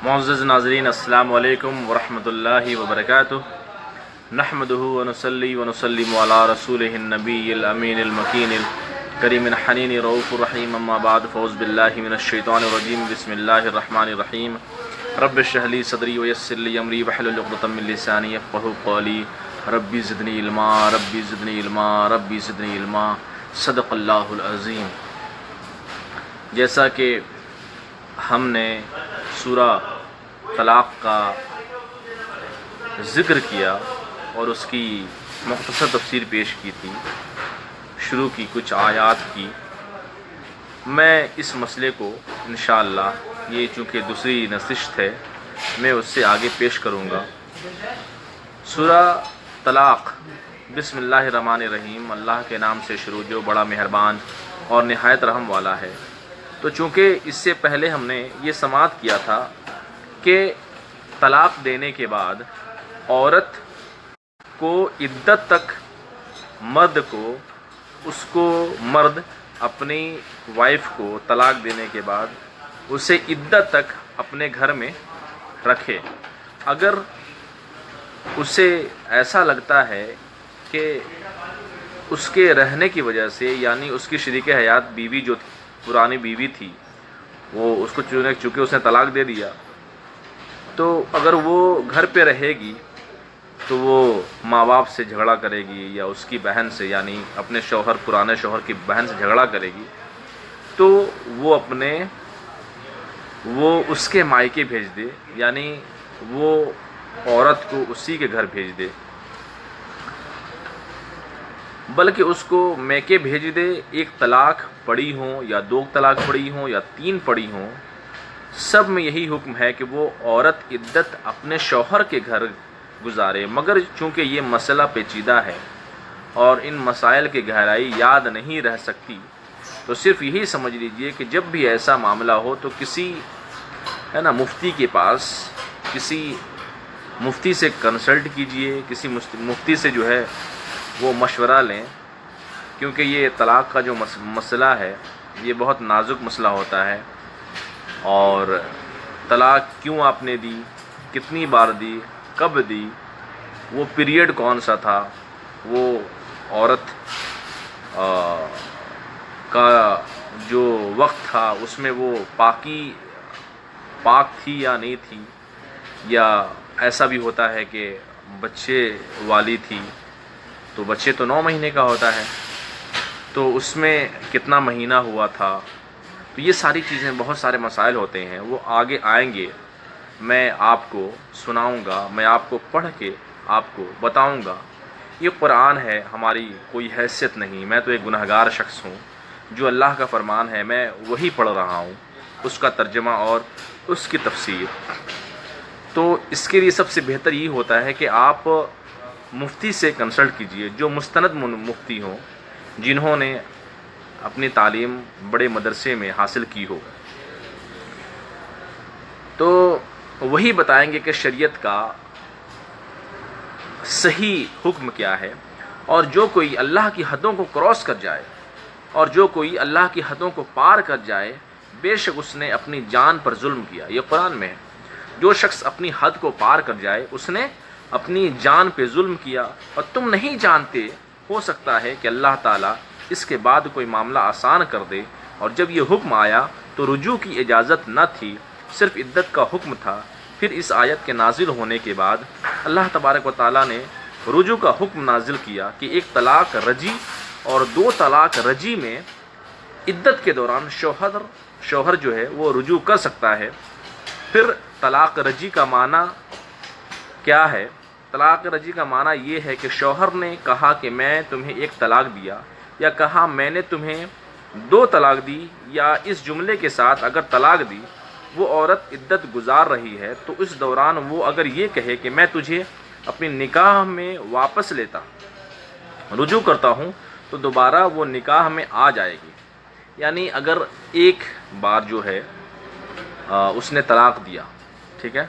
معزز ناظرین، السلام علیکم ورحمۃ اللہ وبرکاتہ۔ نحمدہ ونصلی ونسلم علی رسولہ النبی الامین المکین الکریم الحنین رؤوف الرحیم، اما بعد فاعوذ باللہ من الشیطان الرجیم، بسم اللہ الرحمن الرحیم۔ رب اشرح لی صدری ویسر لی امری واحلل عقدۃ من لسانی یفقہوا قولی، ربی زدنی علما ربی زدنی علما ربی زدنی علما، صدق اللہ العظیم۔ جیسا کہ ہم نے سورہ طلاق کا ذکر کیا اور اس کی مختصر تفسیر پیش کی تھی، شروع کی کچھ آیات کی، میں اس مسئلے کو انشاءاللہ، یہ چونکہ دوسری نشست ہے، میں اس سے آگے پیش کروں گا۔ سورہ طلاق، بسم اللہ الرحمن الرحیم، اللہ کے نام سے شروع جو بڑا مہربان اور نہایت رحم والا ہے۔ تو چونکہ اس سے پہلے ہم نے یہ سماعت کیا تھا کہ طلاق دینے کے بعد عورت کو عدت تک مرد اپنی وائف کو طلاق دینے کے بعد اسے عدت تک اپنے گھر میں رکھے۔ اگر اسے ایسا لگتا ہے کہ اس کے رہنے کی وجہ سے، یعنی اس کی شریک حیات بیوی جو پرانی بیوی تھی، وہ اس کو چونکہ اس نے طلاق دے دیا، تو اگر وہ گھر پہ رہے گی تو وہ ماں باپ سے جھگڑا کرے گی، یا اس کی بہن سے، یعنی اپنے پرانے شوہر کی بہن سے جھگڑا کرے گی، تو وہ اس کے مائکے بھیج دے، یعنی وہ عورت کو اسی کے گھر بھیج دے، بلکہ اس کو میکے بھیج دے۔ ایک طلاق پڑی ہوں یا 2 طلاق پڑی ہوں یا 3 پڑی ہوں، سب میں یہی حکم ہے کہ وہ عورت عدت اپنے شوہر کے گھر گزارے۔ مگر چونکہ یہ مسئلہ پیچیدہ ہے اور ان مسائل کی گہرائی یاد نہیں رہ سکتی، تو صرف یہی سمجھ لیجئے کہ جب بھی ایسا معاملہ ہو تو کسی مفتی کے پاس، کسی مفتی سے کنسلٹ کیجئے، کسی مفتی سے جو ہے وہ مشورہ لیں، کیونکہ یہ طلاق کا جو مسئلہ ہے یہ بہت نازک مسئلہ ہوتا ہے، اور طلاق کیوں آپ نے دی، کتنی بار دی، کب دی، وہ پیریڈ کون سا تھا، وہ عورت کا جو وقت تھا اس میں وہ پاک تھی یا نہیں تھی، یا ایسا بھی ہوتا ہے کہ بچے والی تھی، تو بچے تو 9 مہینے کا ہوتا ہے، تو اس میں کتنا مہینہ ہوا تھا۔ تو یہ ساری چیزیں، بہت سارے مسائل ہوتے ہیں، وہ آگے آئیں گے، میں آپ کو سناؤں گا، میں آپ کو پڑھ کے آپ کو بتاؤں گا۔ یہ قرآن ہے، ہماری کوئی حیثیت نہیں، میں تو ایک گنہگار شخص ہوں، جو اللہ کا فرمان ہے میں وہی پڑھ رہا ہوں، اس کا ترجمہ اور اس کی تفسیر۔ تو اس کے لیے سب سے بہتر یہ ہوتا ہے کہ آپ مفتی سے کنسلٹ کیجئے، جو مستند مفتی ہوں، جنہوں نے اپنی تعلیم بڑے مدرسے میں حاصل کی ہو، تو وہی بتائیں گے کہ شریعت کا صحیح حکم کیا ہے، اور جو کوئی اللہ کی حدوں کو کراس کر جائے، اور جو کوئی اللہ کی حدوں کو پار کر جائے، بے شک اس نے اپنی جان پر ظلم کیا۔ یہ قرآن میں ہے، جو شخص اپنی حد کو پار کر جائے اس نے اپنی جان پہ ظلم کیا، اور تم نہیں جانتے، ہو سکتا ہے کہ اللہ تعالیٰ اس کے بعد کوئی معاملہ آسان کر دے۔ اور جب یہ حکم آیا تو رجوع کی اجازت نہ تھی، صرف عدت کا حکم تھا۔ پھر اس آیت کے نازل ہونے کے بعد اللہ تبارک و تعالیٰ نے رجوع کا حکم نازل کیا کہ 1 طلاق رجی اور 2 طلاق رجی میں عدت کے دوران شوہر جو ہے وہ رجوع کر سکتا ہے۔ پھر طلاق رجی کا معنی کیا ہے؟ طلاق رجی کا معنی یہ ہے کہ شوہر نے کہا کہ میں تمہیں 1 طلاق دیا، یا کہا میں نے تمہیں 2 طلاق دی، یا اس جملے کے ساتھ اگر طلاق دی، وہ عورت عدت گزار رہی ہے، تو اس دوران وہ اگر یہ کہے کہ میں تجھے اپنی نکاح میں واپس لیتا، رجوع کرتا ہوں، تو دوبارہ وہ نکاح میں آ جائے گی۔ یعنی اگر ایک بار جو ہے اس نے طلاق دیا، ٹھیک ہے،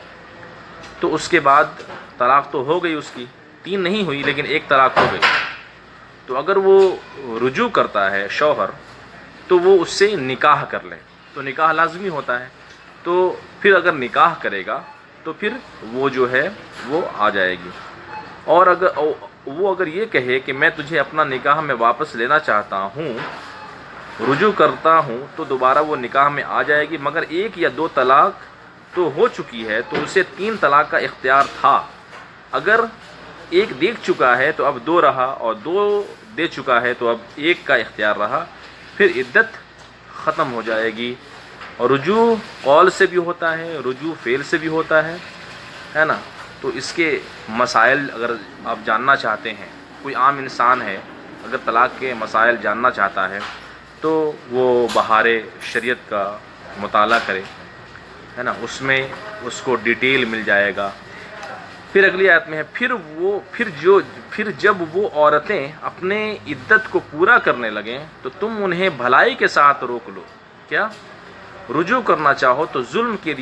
تو اس کے بعد طلاق تو ہو گئی، اس کی 3 نہیں ہوئی لیکن 1 طلاق ہو گئی، تو اگر وہ رجوع کرتا ہے شوہر، تو وہ اس سے نکاح کر لے، تو نکاح لازمی ہوتا ہے۔ تو پھر اگر نکاح کرے گا تو پھر وہ جو ہے وہ آ جائے گی. اور اگر یہ کہے کہ میں تجھے اپنا نکاح میں واپس لینا چاہتا ہوں، رجوع کرتا ہوں، تو دوبارہ وہ نکاح میں آ جائے گی. مگر 1 یا 2 طلاق تو ہو چکی ہے تو اسے 3 طلاق کا اختیار تھا. اگر 1 دیکھ چکا ہے تو اب 2 رہا، اور 2 دے چکا ہے تو اب 1 کا اختیار رہا. پھر عدت ختم ہو جائے گی. اور رجوع قول سے بھی ہوتا ہے، رجوع فعل سے بھی ہوتا ہے نا. تو اس کے مسائل اگر آپ جاننا چاہتے ہیں، کوئی عام انسان ہے اگر طلاق کے مسائل جاننا چاہتا ہے تو وہ بہار شریعت کا مطالعہ کرے، ہے نا. اس میں اس کو ڈیٹیل مل جائے گا. پھر اگلی آیت میں ہے پھر جب وہ عورتیں اپنے عدت کو پورا کرنے لگیں تو تم انہیں بھلائی کے ساتھ روک لو. کیا رجوع کرنا چاہو تو ظلم کے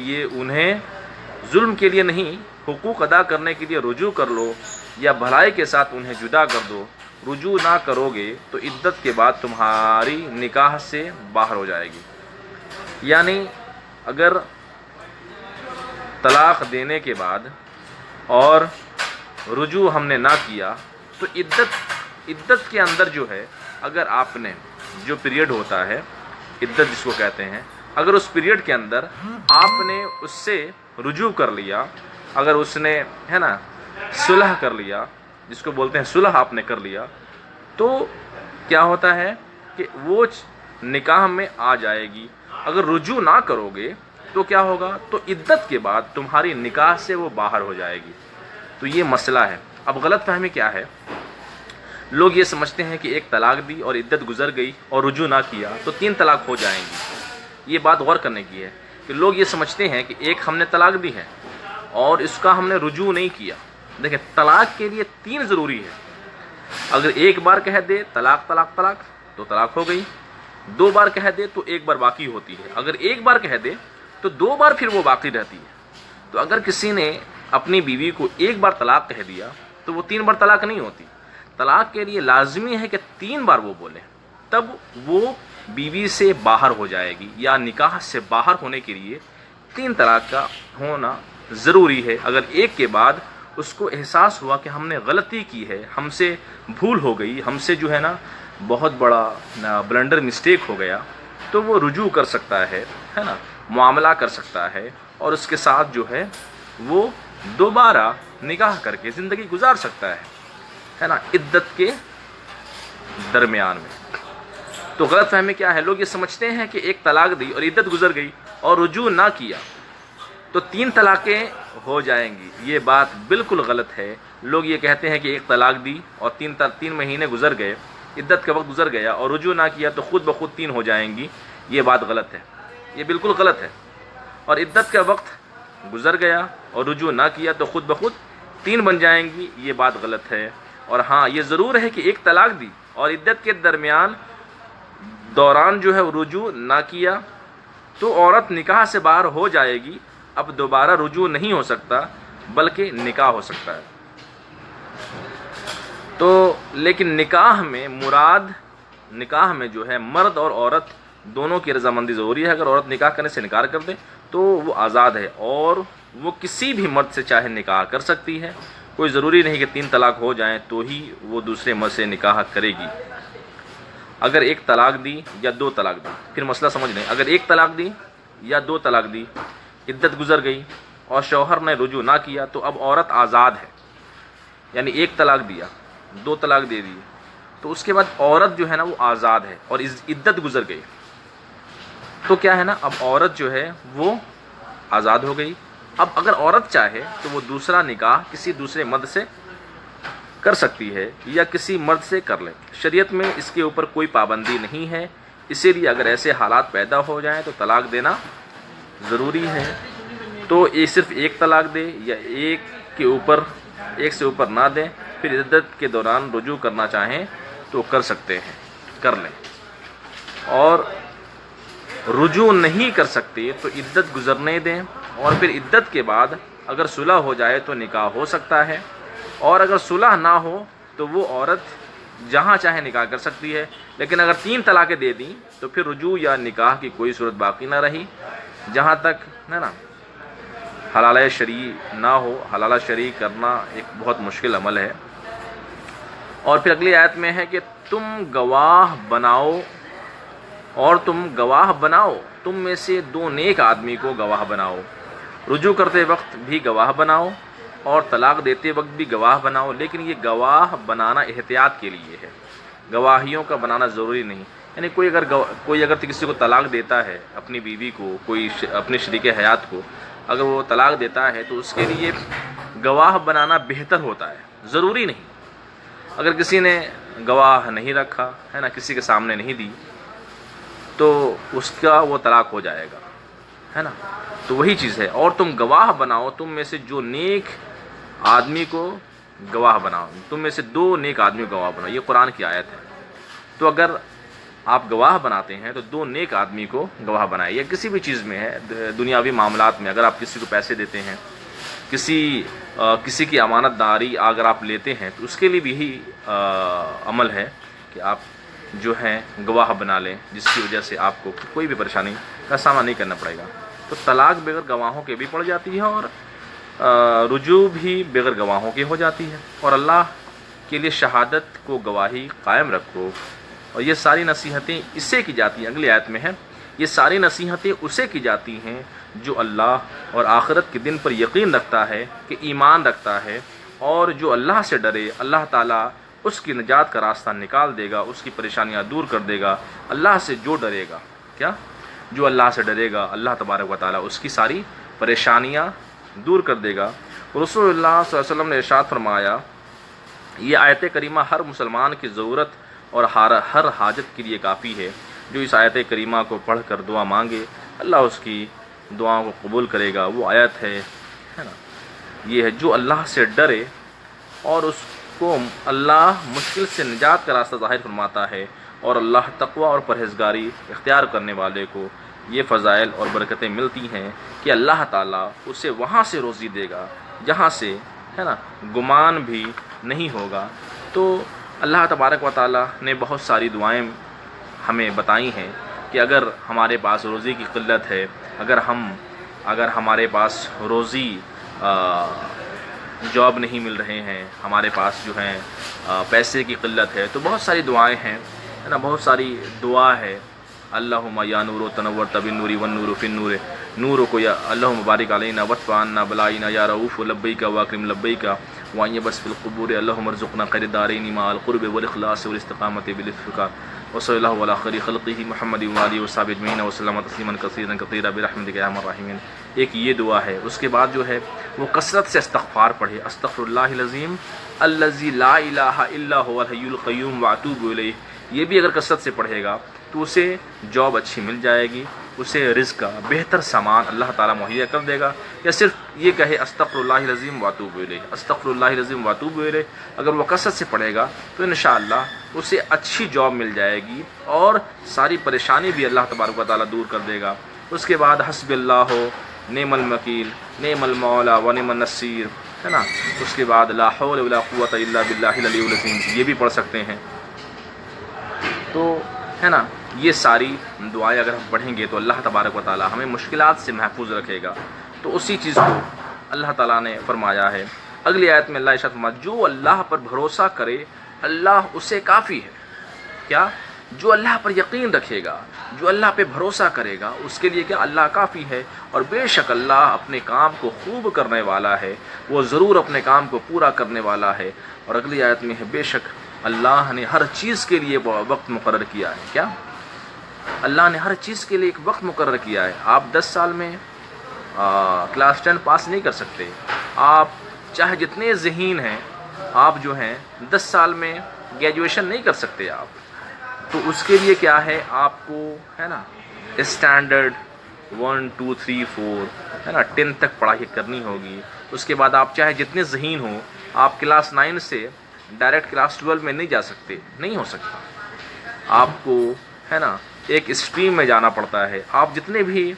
لیے نہیں، حقوق ادا کرنے کے لیے رجوع کر لو، یا بھلائی کے ساتھ انہیں جدا کر دو. رجوع نہ کرو گے تو عدت کے بعد تمہاری نکاح سے باہر ہو جائے گی. یعنی اگر طلاق دینے کے بعد اور رجوع ہم نے نہ کیا تو عدت کے اندر جو ہے، اگر آپ نے جو پیریڈ ہوتا ہے عدت جس کو کہتے ہیں، اگر اس پیریڈ کے اندر آپ نے اس سے رجوع کر لیا، اگر اس نے ہے نا صلح کر لیا، جس کو بولتے ہیں صلح آپ نے کر لیا، تو کیا ہوتا ہے کہ وہ نکاح میں آ جائے گی. اگر رجوع نہ کرو گے تو کیا ہوگا، تو عدت کے بعد تمہاری نکاح سے وہ باہر ہو جائے گی. تو یہ مسئلہ ہے. اب غلط فہمی کیا ہے، لوگ یہ سمجھتے ہیں کہ 1 طلاق دی اور عدت گزر گئی اور رجوع نہ کیا تو 3 طلاق ہو جائیں گی. یہ بات غور کرنے کی ہے کہ لوگ یہ سمجھتے ہیں کہ 1 ہم نے طلاق دی ہے اور اس کا ہم نے رجوع نہیں کیا. دیکھیں، طلاق کے لیے 3 ضروری ہے. اگر 1 بار کہہ دے طلاق طلاق طلاق تو طلاق ہو گئی. 2 بار کہہ دے تو 1 بار باقی ہوتی ہے. اگر 1 بار کہہ دے تو 2 بار پھر وہ باقی رہتی ہے. تو اگر کسی نے اپنی بیوی کو 1 بار طلاق کہہ دیا تو وہ 3 بار طلاق نہیں ہوتی. طلاق کے لیے لازمی ہے کہ 3 بار وہ بولے، تب وہ بیوی سے باہر ہو جائے گی. یا نکاح سے باہر ہونے کے لیے 3 طلاق کا ہونا ضروری ہے. اگر 1 کے بعد اس کو احساس ہوا کہ ہم نے غلطی کی ہے، ہم سے بھول ہو گئی، ہم سے جو ہے نا بہت بڑا بلنڈر مسٹیک ہو گیا، تو وہ رجوع کر سکتا ہے نا، معاملہ کر سکتا ہے، اور اس کے ساتھ جو ہے وہ دوبارہ نکاح کر کے زندگی گزار سکتا ہے نا، عدت کے درمیان میں. تو غلط فہمی کیا ہے، لوگ یہ سمجھتے ہیں کہ 1 طلاق دی اور عدت گزر گئی اور رجوع نہ کیا تو 3 طلاقیں ہو جائیں گی. یہ بات بالکل غلط ہے. لوگ یہ کہتے ہیں کہ 1 طلاق دی اور 3 مہینے گزر گئے، عدت کا وقت گزر گیا اور رجوع نہ کیا تو خود بخود 3 ہو جائیں گی. یہ بات غلط ہے، یہ بالکل غلط ہے. اور عدت کا وقت گزر گیا اور رجوع نہ کیا تو خود بخود 3 بن جائیں گی. یہ بات غلط ہے. اور ہاں، یہ ضرور ہے کہ 1 طلاق دی اور عدت کے دوران جو ہے رجوع نہ کیا تو عورت نکاح سے باہر ہو جائے گی. اب دوبارہ رجوع نہیں ہو سکتا بلکہ نکاح ہو سکتا ہے. تو لیکن نکاح میں جو ہے مرد اور عورت دونوں کی رضامندی ضروری ہے. اگر عورت نکاح کرنے سے انکار کر دے تو وہ آزاد ہے اور وہ کسی بھی مرد سے چاہے نکاح کر سکتی ہے. کوئی ضروری نہیں کہ 3 طلاق ہو جائیں تو ہی وہ دوسرے مرد سے نکاح کرے گی. اگر 1 طلاق دی یا 2 طلاق دی، پھر مسئلہ سمجھ لیں. اگر 1 طلاق دی یا 2 طلاق دی، عدت گزر گئی اور شوہر نے رجوع نہ کیا تو اب عورت آزاد ہے. یعنی 1 طلاق دیا، 2 طلاق دے دی، تو اس کے بعد عورت جو ہے نا وہ آزاد ہے اور عدت گزر گئی تو کیا ہے نا، اب عورت جو ہے وہ آزاد ہو گئی. اب اگر عورت چاہے تو وہ دوسرا نکاح کسی دوسرے مرد سے کر سکتی ہے یا کسی مرد سے کر لے. شریعت میں اس کے اوپر کوئی پابندی نہیں ہے. اسی لیے اگر ایسے حالات پیدا ہو جائیں تو طلاق دینا ضروری ہے. تو یہ صرف 1 طلاق دے یا 1 سے اوپر نہ دیں، پھر عدت کے دوران رجوع کرنا چاہیں تو کر سکتے ہیں، کر لیں. اور رجوع نہیں کر سکتے تو عدت گزرنے دیں، اور پھر عدت کے بعد اگر صلح ہو جائے تو نکاح ہو سکتا ہے. اور اگر صلح نہ ہو تو وہ عورت جہاں چاہے نکاح کر سکتی ہے. لیکن اگر 3 طلاقیں دے دیں تو پھر رجوع یا نکاح کی کوئی صورت باقی نہ رہی. جہاں تک ہے نا حلال شرعی نہ ہو، حلال شرعی کرنا ایک بہت مشکل عمل ہے۔ اور پھر اگلی آیت میں ہے کہ تم گواہ بناؤ، اور تم گواہ بناؤ، تم میں سے 2 نیک آدمی کو گواہ بناؤ، رجوع کرتے وقت بھی گواہ بناؤ اور طلاق دیتے وقت بھی گواہ بناؤ، لیکن یہ گواہ بنانا احتیاط کے لیے ہے، گواہیوں کا بنانا ضروری نہیں۔ یعنی کوئی اگر کسی کو طلاق دیتا ہے، اپنی بیوی کو، کوئی اپنے شریک حیات کو اگر وہ طلاق دیتا ہے تو اس کے لیے گواہ بنانا بہتر ہوتا ہے، ضروری نہیں۔ اگر کسی نے گواہ نہیں رکھا ہے نا، کسی کے سامنے نہیں دی، تو اس کا وہ طلاق ہو جائے گا، ہے نا۔ تو وہی چیز ہے، اور تم گواہ بناؤ، تم میں سے جو نیک آدمی کو گواہ بناؤ، تم میں سے 2 نیک آدمی کو گواہ بناؤ، یہ قرآن کی آیت ہے۔ تو اگر آپ گواہ بناتے ہیں تو 2 نیک آدمی کو گواہ بنائے۔ یہ کسی بھی چیز میں ہے، دنیاوی معاملات میں اگر آپ کسی کو پیسے دیتے ہیں، کسی کی امانت داری اگر آپ لیتے ہیں، تو اس کے لیے بھی یہی عمل ہے کہ آپ جو ہیں گواہ بنا لیں، جس کی وجہ سے آپ کو کوئی بھی پریشانی کا سامنا نہیں کرنا پڑے گا۔ تو طلاق بغیر گواہوں کے بھی پڑ جاتی ہے، اور رجوع بھی بغیر گواہوں کے ہو جاتی ہے۔ اور اللہ کے لیے شہادت کو گواہی قائم رکھو، اور یہ ساری نصیحتیں اسے کی جاتی ہیں۔ اگلی آیت میں ہے، یہ ساری نصیحتیں اسے کی جاتی ہیں جو اللہ اور آخرت کے دن پر یقین رکھتا ہے، کہ ایمان رکھتا ہے، اور جو اللہ سے ڈرے، اللہ تعالیٰ اس کی نجات کا راستہ نکال دے گا، اس کی پریشانیاں دور کر دے گا۔ اللہ سے جو ڈرے گا، کیا؟ جو اللہ سے ڈرے گا، اللہ تبارک و تعالیٰ اس کی ساری پریشانیاں دور کر دے گا۔ رسول اللہ صلی اللہ علیہ وسلم نے ارشاد فرمایا، یہ آیت کریمہ ہر مسلمان کی ضرورت اور ہر حاجت کے لیے کافی ہے۔ جو اس آیت کریمہ کو پڑھ کر دعا مانگے، اللہ اس کی دعاؤں کو قبول کرے گا۔ وہ آیت ہے نا، یہ ہے جو اللہ سے ڈرے اور اس کو اللہ مشکل سے نجات کا راستہ ظاہر فرماتا ہے، اور اللہ تقوی اور پرہیزگاری اختیار کرنے والے کو یہ فضائل اور برکتیں ملتی ہیں کہ اللہ تعالیٰ اسے وہاں سے روزی دے گا جہاں سے ہے نا گمان بھی نہیں ہوگا۔ تو اللہ تبارک و تعالیٰ نے بہت ساری دعائیں ہمیں بتائی ہیں کہ اگر ہمارے پاس روزی کی قلت ہے، اگر ہمارے پاس روزی جاب نہیں مل رہے ہیں، ہمارے پاس جو ہے پیسے کی قلت ہے، تو بہت ساری دعائیں ہیں، ہے نا، بہت ساری دعا ہے۔ اللہم یا نور و تنور تب النور والنور فی النور، نور کو یا اللہم بارک علینا وادفع عنا بلائنا یا رؤوف لبیک واکرم لبیک وان بس فی القبور اللہم ارزقنا خیر الدارین مع القرب والاخلاص والاستقامت بلطفک وصلی اللہ علی خیر خلقہ محمد وآلہ وصحبہ اجمعین وسلم تسلیما کثیرا کثیرا برحمتک یا ارحم الراحمین۔ ایک یہ دعا ہے۔ اس کے بعد جو ہے وہ کثرت سے استغفار پڑھے، استغفر اللہ العظیم الذی لا الہ الا هو الحی القیوم واتوب الیہ۔ یہ بھی اگر کثرت سے پڑھے گا تو اسے جاب اچھی مل جائے گی، اسے رزق کا بہتر سامان اللہ تعالیٰ مہیا کر دے گا۔ یا صرف یہ کہے استغفر اللہ العظیم واتوب الیہ، استغفر اللہ العظیم واتوب الیہ، اگر وہ کثرت سے پڑھے گا تو انشاءاللہ اسے اچھی جاب مل جائے گی، اور ساری پریشانی بھی اللہ تبارک و تعالیٰ دور کر دے گا۔ اس کے بعد حسب اللہ نعم الوکیل نعم المولا ونعم النصیر، ہے نا۔ اس کے بعد لا حول ولا قوۃ الا باللہ العلی العظیم، یہ بھی پڑھ سکتے ہیں۔ تو ہے نا، یہ ساری دعائیں اگر ہم پڑھیں گے تو اللہ تبارک و تعالیٰ ہمیں مشکلات سے محفوظ رکھے گا۔ تو اسی چیز کو اللہ تعالیٰ نے فرمایا ہے۔ اگلی آیت میں اللہ ارشاد فرمایا، جو اللہ پر بھروسہ کرے اللہ اسے کافی ہے۔ کیا؟ جو اللہ پر یقین رکھے گا، جو اللہ پہ بھروسہ کرے گا، اس کے لیے کیا؟ اللہ کافی ہے۔ اور بے شک اللہ اپنے کام کو خوب کرنے والا ہے، وہ ضرور اپنے کام کو پورا کرنے والا ہے۔ اور اگلی آیت میں ہے، بے شک اللہ نے ہر چیز کے لیے وقت مقرر کیا ہے۔ کیا؟ اللہ نے ہر چیز کے لیے ایک وقت مقرر کیا ہے۔ آپ 10 سال میں کلاس 10 پاس نہیں کر سکتے، آپ چاہے جتنے ذہین ہیں، آپ جو ہیں 10 سال میں گریجویشن نہیں کر سکتے آپ۔ تو اس کے لیے کیا ہے؟ آپ کو ہے نا اسٹینڈرڈ 1 2 3 4 ہے نا 10 تک پڑھائی کرنی ہوگی۔ اس کے بعد آپ چاہے جتنے ذہین ہوں، آپ کلاس 9 سے ڈائریکٹ کلاس 12 میں نہیں جا سکتے، نہیں ہو سکتا۔ آپ کو ہے نا ایک اسٹریم میں جانا پڑتا ہے۔ آپ جتنے بھی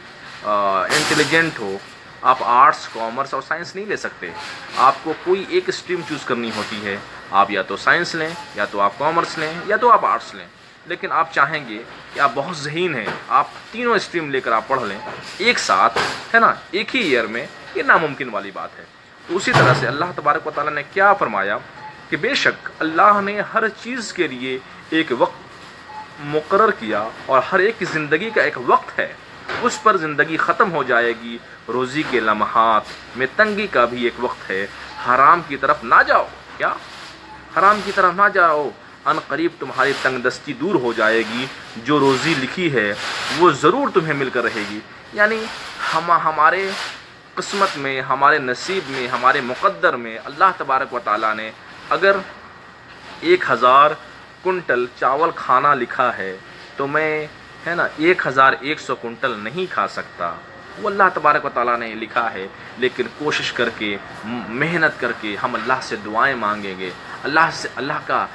انٹیلیجنٹ ہو، آپ آرٹس، کامرس اور سائنس نہیں لے سکتے، آپ کو کوئی ایک اسٹریم چوز کرنی ہوتی ہے۔ آپ یا تو سائنس لیں، یا تو آپ کامرس لیں، یا تو آپ آرٹس لیں۔ لیکن آپ چاہیں گے کہ آپ بہت ذہین ہیں، آپ تینوں اسٹریم لے کر آپ پڑھ لیں ایک ساتھ، ہے نا، ایک ہی ایئر میں، یہ ناممکن والی بات ہے۔ تو اسی طرح سے اللہ تبارک و تعالیٰ نے کیا فرمایا کہ بے شک اللہ نے ہر چیز کے لیے ایک وقت مقرر کیا، اور ہر ایک کی زندگی کا ایک وقت ہے، اس پر زندگی ختم ہو جائے گی۔ روزی کے لمحات میں تنگی کا بھی ایک وقت ہے، حرام کی طرف نہ جاؤ، کیا حرام کی طرف نہ جاؤ، ان قریب تمہاری تنگ دستی دور ہو جائے گی، جو روزی لکھی ہے وہ ضرور تمہیں مل کر رہے گی۔ یعنی ہمارے قسمت میں، ہمارے نصیب میں، ہمارے مقدر میں اللہ تبارک و تعالیٰ نے اگر 1000 کنٹل چاول کھانا لکھا ہے تو میں 1100 کنٹل نہیں کھا سکتا، وہ اللہ تبارک و تعالیٰ نے لکھا ہے۔ لیکن کوشش کر کے، محنت کر کے ہم اللہ سے دعائیں مانگیں گے، اللہ کا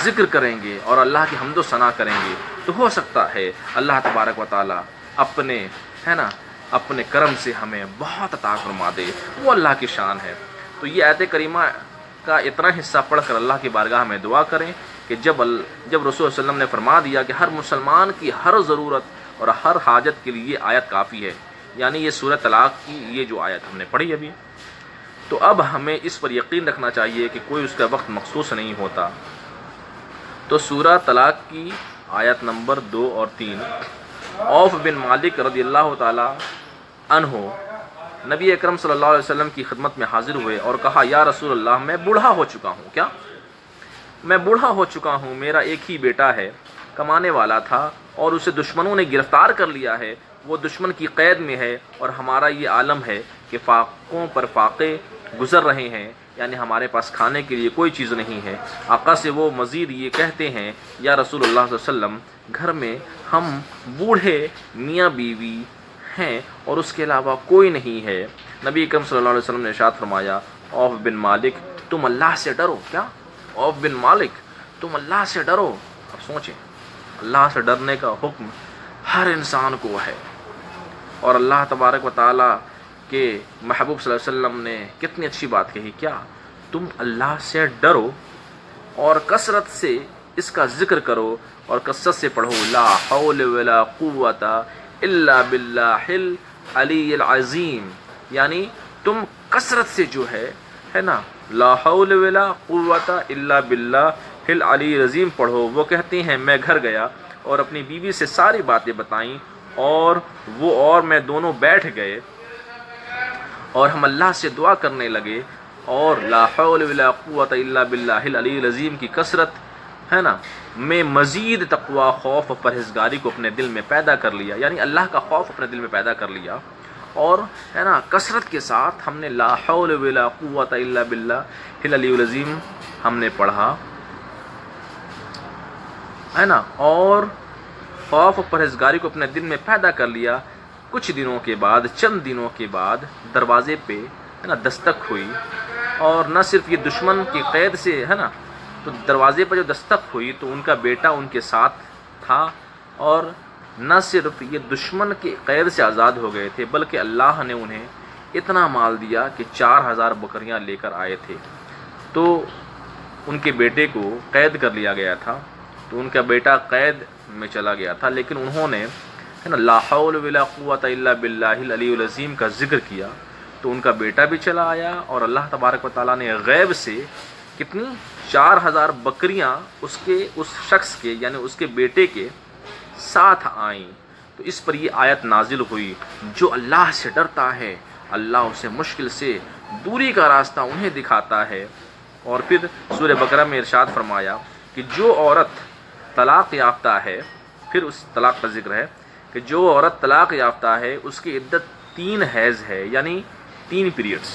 ذکر کریں گے اور اللہ کی حمد و ثنا کریں گے، تو ہو سکتا ہے اللہ تبارک و تعالیٰ اپنے کرم سے ہمیں بہت عطا فرما دے، وہ اللہ کی شان ہے۔ تو یہ آیت کریمہ کا اتنا حصہ پڑھ کر اللہ کی بارگاہ میں دعا کریں کہ جب رسول صلی اللہ علیہ وسلم نے فرما دیا کہ ہر مسلمان کی ہر ضرورت اور ہر حاجت کے لیے یہ آیت کافی ہے، یعنی یہ سورہ طلاق کی یہ جو آیت ہم نے پڑھی ابھی، تو اب ہمیں اس پر یقین رکھنا چاہیے کہ کوئی اس کا وقت مخصوص نہیں ہوتا۔ تو سورہ طلاق کی آیت نمبر 2 اور 3، عوف بن مالک رضی اللہ تعالی عنہ نبی اکرم صلی اللہ علیہ وسلم کی خدمت میں حاضر ہوئے اور کہا، یا رسول اللہ، میں بوڑھا ہو چکا ہوں۔ کیا؟ میں بوڑھا ہو چکا ہوں، میرا ایک ہی بیٹا ہے، کمانے والا تھا، اور اسے دشمنوں نے گرفتار کر لیا ہے، وہ دشمن کی قید میں ہے، اور ہمارا یہ عالم ہے کہ فاقوں پر فاقے گزر رہے ہیں، یعنی ہمارے پاس کھانے کے لیے کوئی چیز نہیں ہے۔ آقا سے وہ مزید یہ کہتے ہیں، یا رسول اللہ صلی اللہ علیہ وسلم، گھر میں ہم بوڑھے میاں بیوی ہیں اور اس کے علاوہ کوئی نہیں ہے۔ نبی اکرم صلی اللہ علیہ وسلم نے ارشاد فرمایا، عوف بن مالک، تم اللہ سے ڈرو۔ کیا؟ عوف بن مالک، تم اللہ سے ڈرو۔ اب سوچیں، اللہ سے ڈرنے کا حکم ہر انسان کو ہے، اور اللہ تبارک و تعالیٰ کے محبوب صلی اللہ علیہ وسلم نے کتنی اچھی بات کہی، کیا تم اللہ سے ڈرو اور کثرت سے اس کا ذکر کرو اور کثرت سے پڑھو، لا حول ولا قوت الا باللہ العلی العظیم، یعنی تم کثرت سے جو ہے نا لا حول ولا قوت الا باللہ العلی العظیم پڑھو۔ وہ کہتے ہیں، میں گھر گیا اور اپنی بیوی سے ساری باتیں بتائیں، اور وہ اور میں دونوں بیٹھ گئے اور ہم اللہ سے دعا کرنے لگے، اور لا حول ولا قوت الا باللہ العلی العظیم کی کثرت میں مزید تقوی، خوف و پرہیزگاری کو اپنے دل میں پیدا کر لیا، یعنی اللہ کا خوف اپنے دل میں پیدا کر لیا، اور کثرت کے ساتھ ہم نے لا حول ولا قوت الا باللہ العلی العظیم ہم نے پڑھا، اور خوف و پرہیزگاری کو اپنے دل میں پیدا کر لیا۔ کچھ دنوں کے بعد، چند دنوں کے بعد دروازے پہ دستک ہوئی، اور نہ صرف یہ دشمن کی قید سے تو دروازے پر جو دستک ہوئی تو ان کا بیٹا ان کے ساتھ تھا، اور نہ صرف یہ دشمن کی قید سے آزاد ہو گئے تھے بلکہ اللہ نے انہیں اتنا مال دیا کہ 4000 بکریاں لے کر آئے تھے۔ تو ان کے بیٹے کو قید کر لیا گیا تھا، تو ان کا بیٹا قید میں چلا گیا تھا، لیکن انہوں نے لا حول ولا قوت الا باللہ العلی العظیم کا ذکر کیا، تو ان کا بیٹا بھی چلا آیا، اور اللہ تبارک و تعالیٰ نے غیب سے کتنی 4000 بکریاں اس شخص کے یعنی اس کے بیٹے کے ساتھ آئیں۔ تو اس پر یہ آیت نازل ہوئی، جو اللہ سے ڈرتا ہے اللہ اسے مشکل سے دوری کا راستہ انہیں دکھاتا ہے۔ اور پھر سورہ بقرہ میں ارشاد فرمایا کہ جو عورت طلاق یافتہ ہے، پھر اس طلاق کا ذکر ہے کہ جو عورت طلاق یافتہ ہے اس کی عدت 3 حیض ہے، یعنی 3 پیریڈز،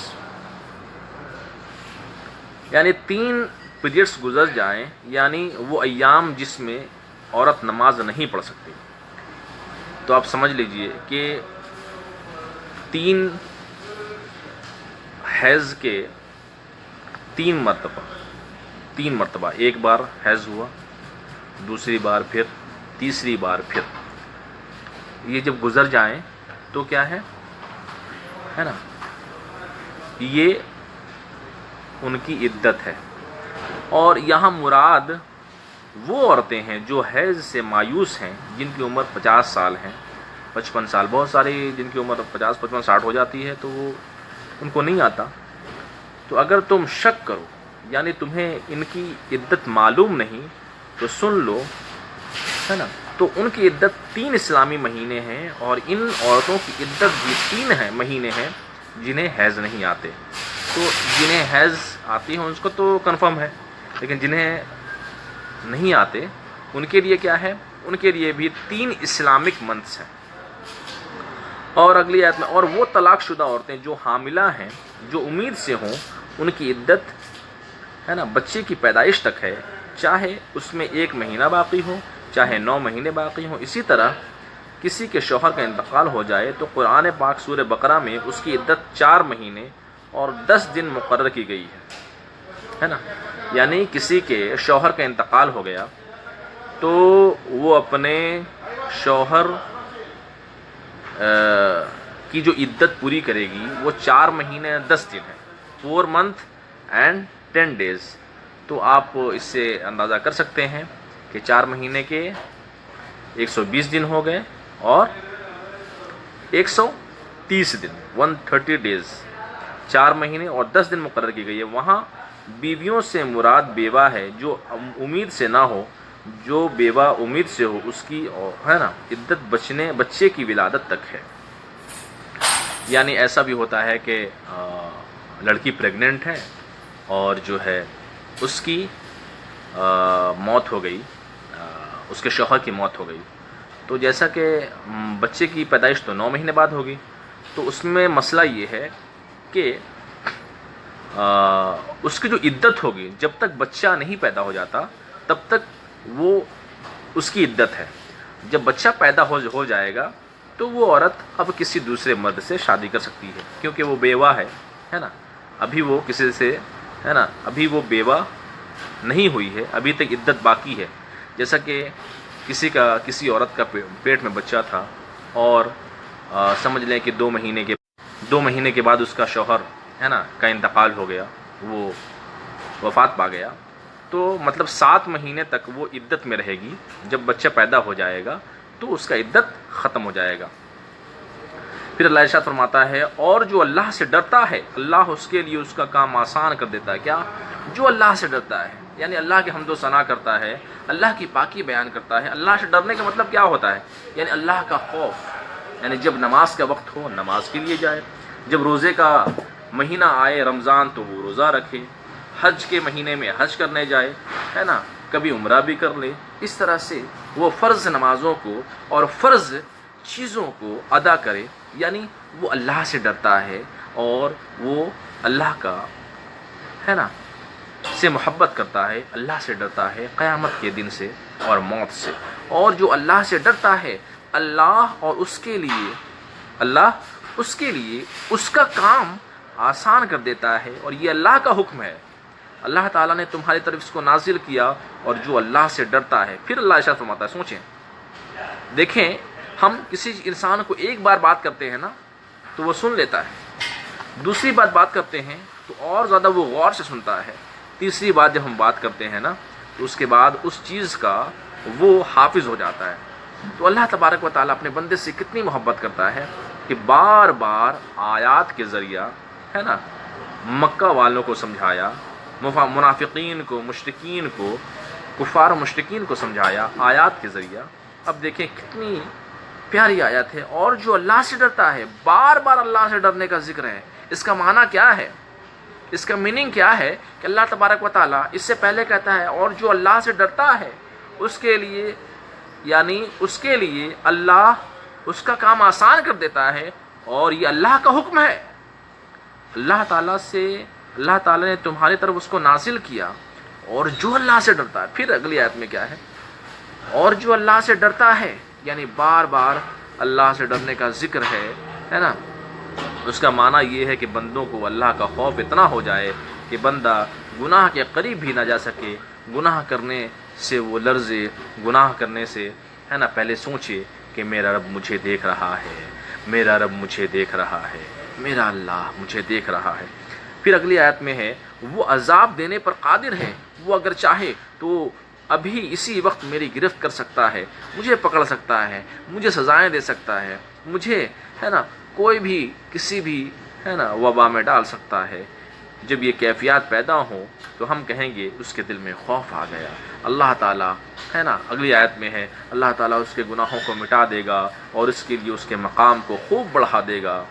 یعنی 3 پیریڈز گزر جائیں، یعنی وہ ایام جس میں عورت نماز نہیں پڑھ سکتی۔ تو آپ سمجھ لیجئے کہ 3 حیض کے 3 مرتبہ، ایک بار حیض ہوا، دوسری بار پھر، تیسری بار پھر، یہ جب گزر جائیں تو کیا ہے نا، یہ ان کی عدت ہے۔ اور یہاں مراد وہ عورتیں ہیں جو حیض سے مایوس ہیں، جن کی عمر 50 سال ہیں، 55 سال، بہت ساری جن کی عمر 50، 55، 60 ہو جاتی ہے، تو وہ ان کو نہیں آتا، تو اگر تم شک کرو یعنی تمہیں ان کی عدت معلوم نہیں تو سن لو، ہے نا، تو ان کی عدت 3 اسلامی مہینے ہیں، اور ان عورتوں کی عدت بھی 3 مہینے ہیں جنہیں حیض نہیں آتے۔ تو جنہیں حیض آتی ہیں اس کو تو کنفرم ہے، لیکن جنہیں نہیں آتے ان کے لیے کیا ہے؟ ان کے لیے بھی 3 اسلامک منتھس ہیں۔ اور اگلی آیت میں، اور وہ طلاق شدہ عورتیں جو حاملہ ہیں جو امید سے ہوں، ان کی عدت، ہے نا، بچے کی پیدائش تک ہے، چاہے اس میں 1 مہینہ باقی ہو چاہے 9 مہینے باقی ہوں۔ اسی طرح کسی کے شوہر کا انتقال ہو جائے تو قرآن پاک سورہ بقرہ میں اس کی عدت 4 مہینے اور 10 دن مقرر کی گئی ہے نا، یعنی کسی کے شوہر کا انتقال ہو گیا تو وہ اپنے شوہر کی جو عدت پوری کرے گی وہ 4 مہینے 10 دن ہے، 4 months and 10 days۔ تو آپ اس سے اندازہ کر سکتے ہیں کہ 4 مہینے کے 120 دن ہو گئے اور 130 دن 130 days، 4 مہینے اور 10 دن مقرر کی گئی ہے۔ وہاں بیویوں سے مراد بیوہ ہے جو امید سے نہ ہو، جو بیوہ امید سے ہو اس کی، ہے نا، عدت بچے کی ولادت تک ہے۔ یعنی ایسا بھی ہوتا ہے کہ لڑکی پریگننٹ ہے اور جو ہے اس کی موت ہو گئی، اس کے شوہر کی موت ہو گئی، تو جیسا کہ بچے کی پیدائش تو 9 مہینے بعد ہوگی، تو اس میں مسئلہ یہ ہے کہ اس کی جو عدت ہوگی جب تک بچہ نہیں پیدا ہو جاتا تب تک وہ اس کی عدت ہے۔ جب بچہ پیدا ہو جائے گا تو وہ عورت اب کسی دوسرے مرد سے شادی کر سکتی ہے، کیونکہ وہ بیوہ ہے نا، ابھی وہ کسی سے، ہے نا، ابھی وہ بیوہ نہیں ہوئی ہے، ابھی تک عدت باقی ہے۔ جیسا کہ کسی عورت کا پیٹ میں بچہ تھا اور سمجھ لیں کہ 2 مہینے کے بعد اس کا شوہر، ہے نا، کا انتقال ہو گیا، وہ وفات پا گیا، تو مطلب 7 مہینے تک وہ عدت میں رہے گی۔ جب بچہ پیدا ہو جائے گا تو اس کا عدت ختم ہو جائے گا۔ پھر اللہ ارشاد فرماتا ہے، اور جو اللہ سے ڈرتا ہے اللہ اس کے لیے اس کا کام آسان کر دیتا ہے۔ کیا؟ جو اللہ سے ڈرتا ہے، یعنی اللہ کی حمد و ثنا کرتا ہے، اللہ کی پاکی بیان کرتا ہے۔ اللہ سے ڈرنے کا مطلب کیا ہوتا ہے؟ یعنی اللہ کا خوف، یعنی جب نماز کا وقت ہو نماز کے لیے جائے، جب روزے کا مہینہ آئے رمضان تو وہ روزہ رکھے، حج کے مہینے میں حج کرنے جائے، ہے نا، کبھی عمرہ بھی کر لے۔ اس طرح سے وہ فرض نمازوں کو اور فرض چیزوں کو ادا کرے، یعنی وہ اللہ سے ڈرتا ہے اور وہ اللہ کا، ہے نا، سے محبت کرتا ہے، اللہ سے ڈرتا ہے قیامت کے دن سے اور موت سے۔ اور جو اللہ سے ڈرتا ہے اللہ اس کے لیے اس کا کام آسان کر دیتا ہے، اور یہ اللہ کا حکم ہے۔ اللہ تعالیٰ نے تمہاری طرف اس کو نازل کیا، اور جو اللہ سے ڈرتا ہے۔ پھر اللہ ارشاد فرماتا ہے، سوچیں، دیکھیں، ہم کسی انسان کو ایک بار بات کرتے ہیں نا تو وہ سن لیتا ہے، دوسری بات کرتے ہیں تو اور زیادہ وہ غور سے سنتا ہے، تیسری بات جب ہم بات کرتے ہیں نا تو اس کے بعد اس چیز کا وہ حافظ ہو جاتا ہے۔ تو اللہ تبارک و تعالیٰ اپنے بندے سے کتنی محبت کرتا ہے کہ بار بار آیات کے ذریعہ، ہے نا، مکہ والوں کو سمجھایا، منافقین کو، مشرکین کو، کفار مشرکین کو سمجھایا آیات کے ذریعہ۔ اب دیکھیں کتنی پیاری آیت ہے، اور جو اللہ سے ڈرتا ہے، بار بار اللہ سے ڈرنے کا ذکر ہے۔ اس کا معنی کیا ہے؟ اس کا میننگ کیا ہے کہ اللہ تبارک و تعالیٰ اس سے پہلے کہتا ہے، اور جو اللہ سے ڈرتا ہے اس کے لیے، یعنی اس کے لیے اللہ اس کا کام آسان کر دیتا ہے، اور یہ اللہ کا حکم ہے۔ اللہ تعالیٰ نے تمہاری طرف اس کو نازل کیا، اور جو اللہ سے ڈرتا ہے۔ پھر اگلی آیت میں کیا ہے؟ اور جو اللہ سے ڈرتا ہے، یعنی بار بار اللہ سے ڈرنے کا ذکر ہے نا، اس کا معنی یہ ہے کہ بندوں کو اللہ کا خوف اتنا ہو جائے کہ بندہ گناہ کے قریب بھی نہ جا سکے، گناہ کرنے سے وہ لرزے، گناہ کرنے سے، ہے نا، پہلے سوچے کہ میرا رب مجھے دیکھ رہا ہے، میرا رب مجھے دیکھ رہا ہے، میرا اللہ مجھے دیکھ رہا ہے۔ پھر اگلی آیت میں ہے، وہ عذاب دینے پر قادر ہے، وہ اگر چاہے تو ابھی اسی وقت میری گرفت کر سکتا ہے، مجھے پکڑ سکتا ہے، مجھے سزائیں دے سکتا ہے، مجھے، ہے نا، کوئی بھی کسی بھی، ہے نا وبا میں ڈال سکتا ہے۔ جب یہ کیفیات پیدا ہوں تو ہم کہیں گے اس کے دل میں خوف آ گیا۔ اللہ تعالیٰ ہے نا اگلی آیت میں ہے اللہ تعالیٰ اس کے گناہوں کو مٹا دے گا اور اس کے لیے اس کے مقام کو خوب بڑھا دے گا۔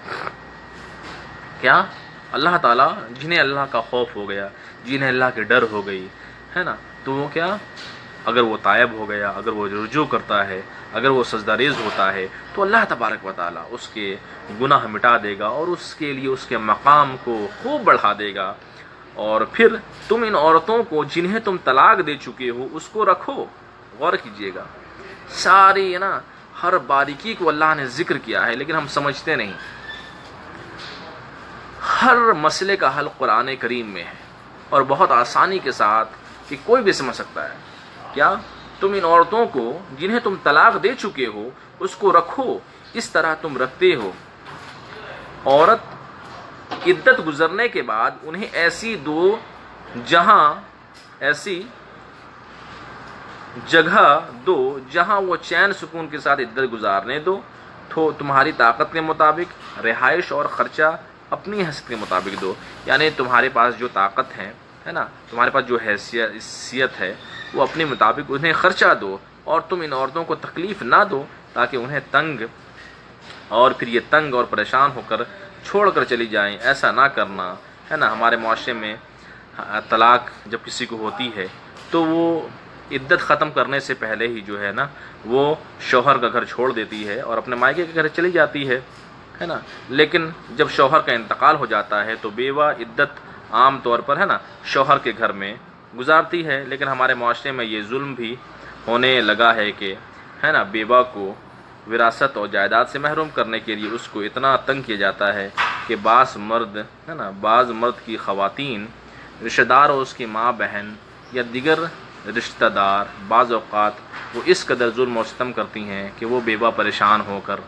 کیا؟ اللہ تعالیٰ جنہیں اللہ کا خوف ہو گیا، جنہیں اللہ کے ڈر ہو گئی ہے نا، تو وہ کیا اگر وہ تائب ہو گیا، اگر وہ رجوع کرتا ہے، اگر وہ سجدہ ریز ہوتا ہے تو اللہ تبارک و تعالیٰ اس کے گناہ مٹا دے گا اور اس کے لیے اس کے مقام کو خوب بڑھا دے گا۔ اور پھر تم ان عورتوں کو جنہیں تم طلاق دے چکے ہو اس کو رکھو۔ غور کیجئے گا، ساری ہے نا ہر باریکی کو اللہ نے ذکر کیا ہے لیکن ہم سمجھتے نہیں۔ ہر مسئلے کا حل قرآن کریم میں ہے اور بہت آسانی کے ساتھ کہ کوئی بھی سمجھ سکتا ہے۔ کیا؟ تم ان عورتوں کو جنہیں تم طلاق دے چکے ہو اس کو رکھو اس طرح تم رکھتے ہو۔ عورت عدت گزرنے کے بعد انہیں ایسی جگہ دو جہاں وہ چین سکون کے ساتھ عدت گزارنے دو، تو تمہاری طاقت کے مطابق رہائش اور خرچہ اپنی حیثیت کے مطابق دو۔ یعنی تمہارے پاس جو طاقت ہے نا، تمہارے پاس جو حیثیت ہے وہ اپنے مطابق انہیں خرچہ دو، اور تم ان عورتوں کو تکلیف نہ دو تاکہ انہیں تنگ اور پھر یہ تنگ اور پریشان ہو کر چھوڑ کر چلی جائیں۔ ایسا نہ کرنا ہے نا۔ ہمارے معاشرے میں طلاق جب کسی کو ہوتی ہے تو وہ عدت ختم کرنے سے پہلے ہی جو ہے نا وہ شوہر کا گھر چھوڑ دیتی ہے اور اپنے مائکے کے گھر چلی جاتی ہے نا۔ لیکن جب شوہر کا انتقال ہو جاتا ہے تو بیوہ عدت عام طور پر ہے نا شوہر کے گھر میں گزارتی ہے، لیکن ہمارے معاشرے میں یہ ظلم بھی ہونے لگا ہے کہ ہے نا بیوہ کو وراثت اور جائیداد سے محروم کرنے کے لیے اس کو اتنا تنگ کیا جاتا ہے کہ بعض مرد کی خواتین رشتہ دار اور اس کی ماں بہن یا دیگر رشتہ دار بعض اوقات وہ اس قدر ظلم و ستم کرتی ہیں کہ وہ بیوہ پریشان ہو کر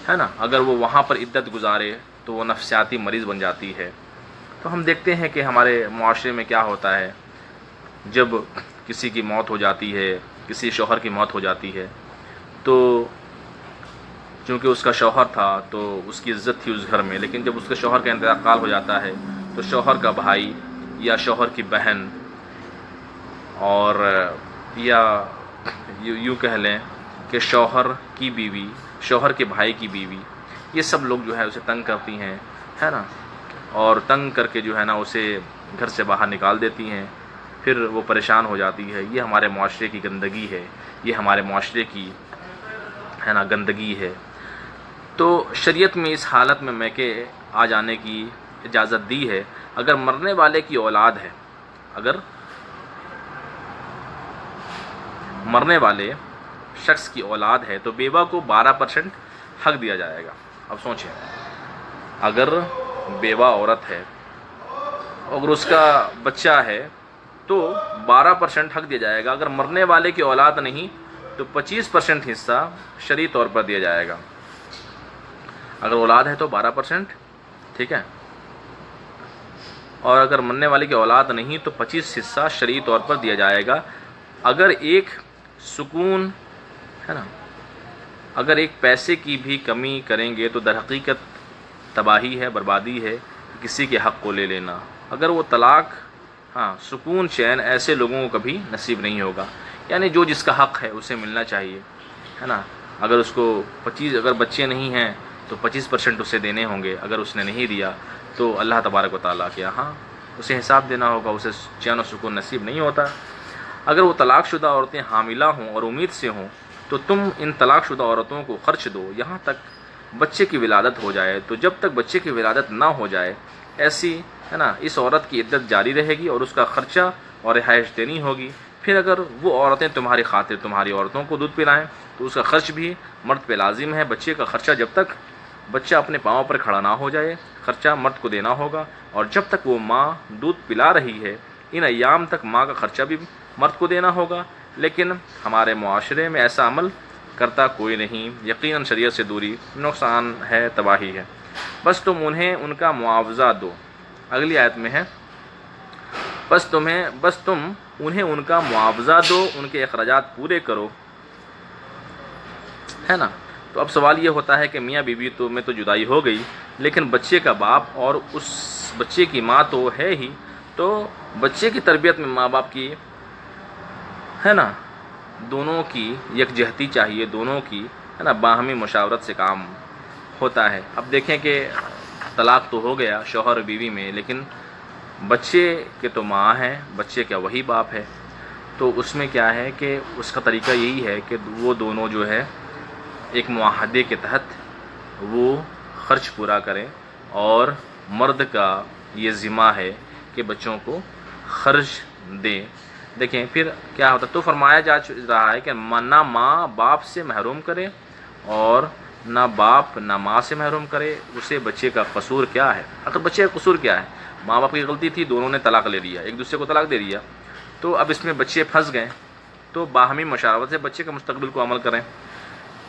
ہے نا اگر وہ وہاں پر عدت گزارے تو وہ نفسیاتی مریض بن جاتی ہے۔ تو ہم دیکھتے ہیں کہ ہمارے معاشرے میں کیا ہوتا ہے، جب کسی کی موت ہو جاتی ہے، کسی شوہر کی موت ہو جاتی ہے تو چونکہ اس کا شوہر تھا تو اس کی عزت تھی اس گھر میں، لیکن جب اس کے شوہر کا انتقال ہو جاتا ہے تو شوہر کا بھائی یا شوہر کی بہن اور یا یوں کہہ لیں کہ شوہر کی بیوی، شوہر کے بھائی کی بیوی، یہ سب لوگ جو ہے اسے تنگ کرتی ہیں ہے نا، اور تنگ کر کے جو ہے نا اسے گھر سے باہر نکال دیتی ہیں، پھر وہ پریشان ہو جاتی ہے۔ یہ ہمارے معاشرے کی گندگی ہے، یہ ہمارے معاشرے کی ہے نا گندگی ہے۔ تو شریعت میں اس حالت میں میکے آ جانے کی اجازت دی ہے۔ اگر مرنے والے کی اولاد ہے، اگر مرنے والے شخص کی اولاد ہے تو بیوہ کو 12% حق دیا جائے گا۔ اب سوچیں، اگر بیوہ عورت ہے اگر اس کا بچہ ہے تو 12% حق دیا جائے گا۔ اگر مرنے والے کی اولاد نہیں تو 25% حصہ شرعی طور پر دیا جائے گا۔ اگر اولاد ہے تو 12%، ٹھیک ہے، اور اگر مرنے والے کی اولاد نہیں تو 25 حصہ شرعی طور پر دیا جائے گا۔ اگر ایک سکون ہے نا، اگر ایک پیسے کی بھی کمی کریں گے تو در حقیقت تباہی ہے، بربادی ہے، کسی کے حق کو لے لینا۔ اگر وہ طلاق سکون چین ایسے لوگوں کو کبھی نصیب نہیں ہوگا، یعنی جو جس کا حق ہے اسے ملنا چاہیے ہے نا۔ اگر اس کو اگر بچے نہیں ہیں تو 25% اسے دینے ہوں گے، اگر اس نے نہیں دیا تو اللہ تبارک و تعالیٰ کے یہاں اسے حساب دینا ہوگا، اسے چین و سکون نصیب نہیں ہوتا۔ اگر وہ طلاق شدہ عورتیں حاملہ ہوں اور امید سے ہوں تو تم ان طلاق شدہ عورتوں کو خرچ دو یہاں تک بچے کی ولادت ہو جائے۔ تو جب تک بچے کی ولادت نہ ہو جائے ایسی ہے نا اس عورت کی عدت جاری رہے گی اور اس کا خرچہ اور رہائش دینی ہوگی۔ پھر اگر وہ عورتیں تمہاری خاطر تمہاری عورتوں کو دودھ پلائیں تو اس کا خرچ بھی مرد پہ لازم ہے۔ بچے کا خرچہ جب تک بچہ اپنے پاؤں پر کھڑا نہ ہو جائے خرچہ مرد کو دینا ہوگا، اور جب تک وہ ماں دودھ پلا رہی ہے ان ایام تک ماں کا خرچہ بھی مرد کو دینا ہوگا۔ لیکن ہمارے معاشرے میں ایسا عمل کرتا کوئی نہیں، یقیناً شریعت سے دوری نقصان ہے، تباہی ہے۔ بس تم انہیں ان کا معاوضہ دو۔ اگلی آیت میں ہے بس تم انہیں ان کا معاوضہ دو، ان کے اخراجات پورے کرو ہے نا۔ تو اب سوال یہ ہوتا ہے کہ میاں بیوی میں تو جدائی ہو گئی، لیکن بچے کا باپ اور اس بچے کی ماں تو ہے ہی، تو بچے کی تربیت میں ماں باپ کی ہے نا دونوں کی یکجہتی چاہیے، دونوں کی ہے نا باہمی مشاورت سے کام ہوتا ہے۔ اب دیکھیں کہ طلاق تو ہو گیا شوہر اور بیوی میں، لیکن بچے کے تو ماں ہے، بچے کا وہی باپ ہے، تو اس میں کیا ہے کہ اس کا طریقہ یہی ہے کہ وہ دونوں جو ہے ایک معاہدے کے تحت وہ خرچ پورا کریں، اور مرد کا یہ ذمہ ہے کہ بچوں کو خرچ دیں۔ دیکھیں پھر کیا ہوتا، تو فرمایا جا رہا ہے کہ نہ ماں باپ سے محروم کرے اور نہ باپ نہ ماں سے محروم کرے، اسے بچے کا قصور کیا ہے۔ اگر بچے کا قصور کیا ہے، ماں باپ کی غلطی تھی، دونوں نے طلاق لے لیا، ایک دوسرے کو طلاق دے دیا، تو اب اس میں بچے پھنس گئے، تو باہمی مشاورت سے بچے کے مستقبل کو عمل کریں،